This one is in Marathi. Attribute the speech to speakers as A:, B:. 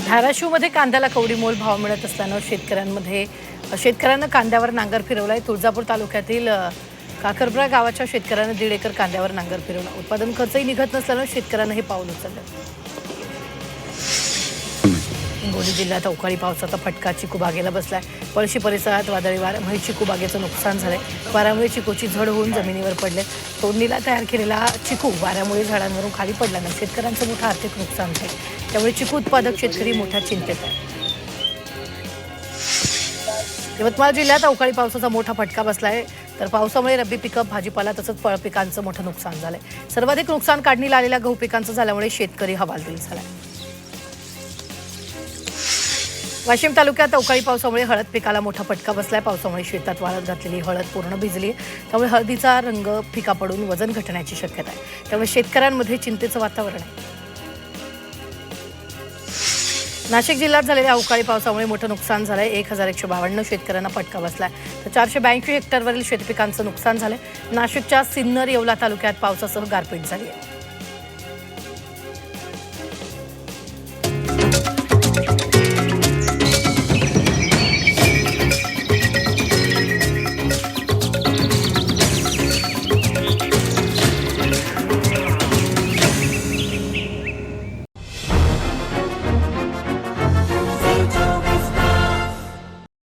A: धाराशिवमध्ये कांद्याला कवडीमोल भाव मिळत असल्यानं शेतकऱ्यांना कांद्यावर नांगर फिरवलाय। तुळजापूर तालुक्यातील काकरपुरा गावाच्या शेतकऱ्यांना 1.5 एकर कांद्यावर नांगर फिरवला। उत्पादन खर्चही निघत नसल्यानं शेतकऱ्यांना हे पाऊल उचललं। हिंगोली जिल्ह्यात अवकाळी पावसाचा फटका चिकू बागेला बसलाय। पळशी परिसरात वादळी वाऱ्यामुळे चिकू बागेचं नुकसान झालंय। वाऱ्यामुळे चिकूची झड होऊन जमिनीवर पडले। तोडणीला तयार केलेला चिकू वाऱ्यामुळे झाडांवरून खाली पडल्यानं शेतकऱ्यांचं मोठं आर्थिक नुकसान झालं। त्यामुळे चिकू उत्पादक शेतकरी मोठ्या चिंतेत आहे। यवतमाळ जिल्ह्यात अवकाळी पावसाचा मोठा फटका बसलाय। तर पावसामुळे रब्बी पिकं, भाजीपाला तसंच फळ पिकांचं मोठं नुकसान झालंय। सर्वाधिक नुकसान काढणीला आलेल्या गहू पिकांचं झाल्यामुळे शेतकरी हवालदिल झालाय। वाशिम तालुक्यात अवकाळी पावसामुळे हळद पिकाला मोठा फटका बसलाय। पावसामुळे शेतात वाळत घातलेली हळद पूर्ण भिजली, त्यामुळे हळदीचा रंग फिका पडून वजन घटण्याची शक्यता आहे। त्यामुळे शेतकऱ्यांमध्ये चिंतेचं वातावरण आहे। नाशिक जिल्ह्यात झालेल्या अवकाळी पावसामुळे मोठं नुकसान झालंय। 1152 शेतकऱ्यांना फटका बसलाय, तर 482 हेक्टरवरील शेतपिकांचं नुकसान झालंय। नाशिकच्या सिन्नर येवला तालुक्यात पावसासह गारपीट झाली आहे।